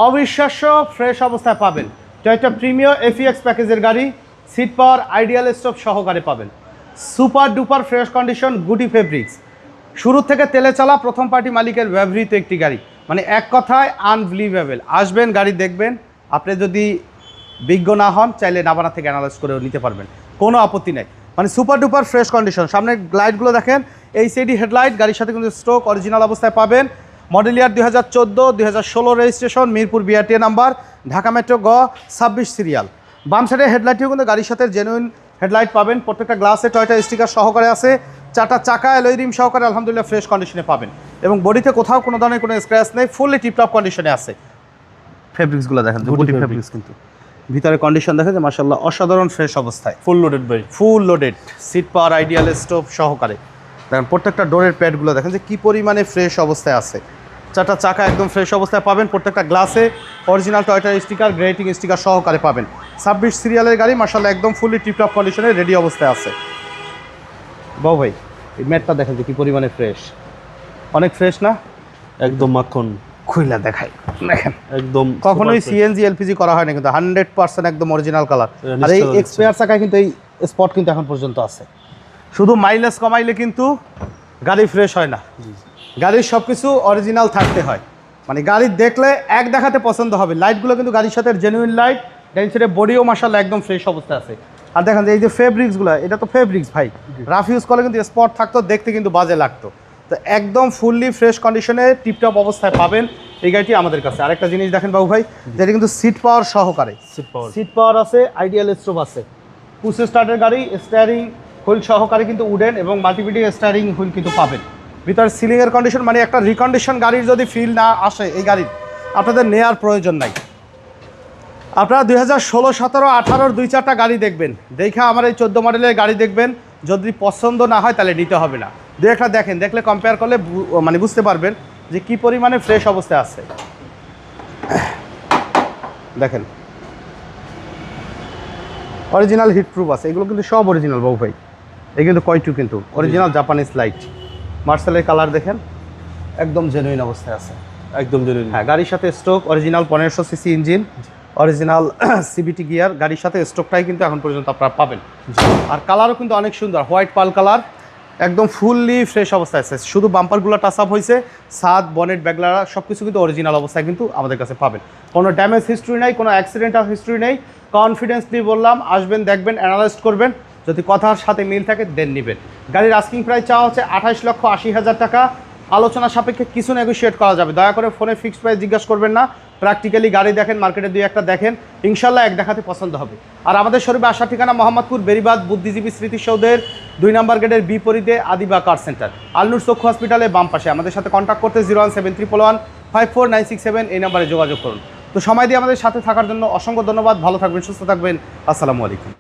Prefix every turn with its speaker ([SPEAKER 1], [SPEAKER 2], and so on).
[SPEAKER 1] অবিশ্বাস্য ফ্রেশ অবস্থায় পাবেন। টয়োটা প্রিমিয়ার এফইএক্স প্যাকেজের গাড়ি, সিট পাওয়ার, আইডিয়াল স্টপ সহকারে পাবেন। সুপার ডুপার ফ্রেশ কন্ডিশন, গুটি ফেব্রিক্স, শুরু থেকে তেলে চলা প্রথম পার্টি মালিকের ব্যবহৃত একটি গাড়ি, মানে এক কথায় আনবিলিভেবল। আসবেন, গাড়ি দেখবেন, আপনি যদি বিজ্ঞ না হন চাইলে নাবানা থেকে অ্যানালাইজ করেও নিতে পারবেন, কোনো আপত্তি নেই। মানে সুপার ডুপার ফ্রেশ কন্ডিশন। সামনে লাইটগুলো দেখেন, এইচডি হেডলাইট, গাড়ির সাথে কিন্তু স্ট্রোক অরিজিনাল অবস্থায় পাবেন। মডেল ইয়ার 2014, 2016 registration, Mirpur BRTA number, Dhaka metro গ 26 সিরিয়াল। বাম সাইডের হেডলাইটটিও কিন্তু গাড়ির সাথে জেনুইন হেডলাইট পাবেন। প্রত্যেকটা গ্লাসে টয়োটা স্টিকার সহকারে আছে। চারটা চাকা অ্যালয় রিম সহকারে আলহামদুলিল্লাহ ফ্রেশ কন্ডিশনে পাবেন। এবং বডিতে কোথাও কোনো ধরনের কোনো স্ক্র্যাচ নেই, ফুললি টিপটপ কন্ডিশনে আছে। ফেব্রিক্সগুলো দেখেন, গুটি ফেব্রিক্স কিন্তু। ভিতরে কন্ডিশন দেখেন যে মাশাআল্লাহ অসাধারণ ফ্রেশ অবস্থায়।
[SPEAKER 2] ফুল লোডেড ভাই,
[SPEAKER 1] full loaded, seat power, ideal stop সহকারে। দেখেন প্রত্যেকটা ডোরের প্যাডগুলো দেখেন যে কী পরিমাণে ফ্রেশ অবস্থায় আছে। চারটা চাকা একদম ফ্রেশ অবস্থায় পাবেন। প্রত্যেকটা গ্লাসে অরিজিনাল টয়োটার স্টিকার, গ্রেটিং স্টিকার সহকারে পাবেন। 26 সিরিয়ালের গাড়ি মাশাআল্লাহ একদম ফুললি টিপটপ কন্ডিশনে রেডি অবস্থায় আছে। বাবু ভাই এই ম্যাটটা দেখেন যে কী পরিমাণে ফ্রেশ, অনেক ফ্রেশ না?
[SPEAKER 2] একদম মাখন।
[SPEAKER 1] খুইলা দেখাই, দেখেন
[SPEAKER 2] একদম
[SPEAKER 1] কখনোই সিএনজি এলপিজি করা হয় না কিন্তু 100% একদম অরিজিনাল কালার। আর এই এক্সপায়ার চাকায় কিন্তু এই স্পট কিন্তু এখন পর্যন্ত আছে। শুধু মাইলেজ কমাইলে কিন্তু গাড়ি ফ্রেশ হয় না, গাড়ির সব কিছু অরিজিনাল থাকতে হয়। মানে গাড়ি দেখলে এক দেখাতে পছন্দ হবে। লাইটগুলো কিন্তু গাড়ির সাথে জেনুইন লাইট, গাড়ির সাথে বডিও মাশাআল্লাহ একদম ফ্রেশ অবস্থায় আছে। আর দেখেন যে এই যে ফেব্রিক্সগুলো, এটা তো ফেব্রিক্স ভাই, রাফ ইউজ করলে কিন্তু স্পট থাকতো, দেখতে কিন্তু বাজে লাগতো। তো একদম ফুললি ফ্রেশ কন্ডিশনে টিপটপ অবস্থায় পাবেন এই গাড়িটি আমাদের কাছে। আরেকটা জিনিস দেখেন বাবু ভাই, যেটা কিন্তু সিট পাওয়ার সহকারে, সিট পাওয়ার আছে, আইডিয়াল স্ট্রোভ আছে, পুশ স্টার্টের গাড়ি, স্টিয়ারিং হুইল সহকারে কিন্তু উডেন এবং মাল্টিমিডিয়া স্টিয়ারিং হুইল কিন্তু পাবেন। ভিতরে সিলিংয়ের কন্ডিশন, মানে একটা রিকন্ডিশন গাড়ির যদি ফিল না আসে এই গাড়ির, আপনাদের নেওয়ার প্রয়োজন নাই। আপনারা 2016, 17, 18 2-4টা গাড়ি দেখবেন, দেখে আমার এই 14 মডেলের গাড়ি দেখবেন, যদি পছন্দ না হয় তাহলে নিতে হবে না। দু একটা দেখেন, দেখলে কম্পেয়ার করলে মানে বুঝতে পারবেন যে কী পরিমাণে ফ্রেশ অবস্থায় আছে। দেখেন অরিজিনাল হিট প্রুফ আছে, এগুলো কিন্তু সব অরিজিনাল বাবু ভাই। এই কিন্তু কয়টু কিন্তু অরিজিনাল জাপানিজ লাইট। মার্সেলের কালার দেখেন, একদম জেনুইন অবস্থায় আছে,
[SPEAKER 2] একদম জেনুইন।
[SPEAKER 1] হ্যাঁ, গাড়ির সাথে stroke original 1500 CC engine, original CVT gear, গাড়ির সাথে স্ট্রোকটাই কিন্তু এখন পর্যন্ত আপনারা পাবেন। আর কালারও কিন্তু অনেক সুন্দর, হোয়াইট পাল কালার, একদম ফুললি ফ্রেশ অবস্থায় আছে। শুধু বাম্পারগুলো টাচ আপ হয়েছে, ছাদ, বনেট, ব্যাগলারা সব কিছু কিন্তু অরিজিনাল অবস্থায় কিন্তু আমাদের কাছে পাবেন। কোনো ড্যামেজ হিস্ট্রি নেই, কোনো অ্যাক্সিডেন্টাল হিস্ট্রি নেই। কনফিডেন্সলি বললাম, আসবেন, দেখবেন, অ্যানালাইজ করবেন, যদি কথার সাথে মিল থাকে দেন নেবেন। গাড়ির আস্কিং প্রাইস চাওয়া হচ্ছে 28,80,000 টাকা। আলোচনা সাপেক্ষে কিছু নেগোশিয়েট করা যাবে। দয়া করে ফোনে ফিক্সড প্রাইস জিজ্ঞাসা করবেন না, প্র্যাকটিক্যালি গাড়ি দেখেন, মার্কেটে 2-1টা দেখেন, ইনশাল্লাহ এক দেখাতে পছন্দ হবে। আর আমাদের শোরুমে আসার ঠিকানা মোহাম্মদপুর বেরিবাদ বুদ্ধিজীবী স্মৃতিসৌধের 2 নম্বর গেটের বিপরীতে আদিবা কার সেন্টার, আলনুর চক্ষু হসপিটালের বাম পাশে। আমাদের সাথে কন্ট্যাক্ট করতে 01731154967 এই নাম্বারে যোগাযোগ করুন। তো সময় দিয়ে আমাদের সাথে থাকার জন্য অসংখ্য ধন্যবাদ। ভালো থাকবেন, সুস্থ থাকবেন। আসসালামু আলাইকুম।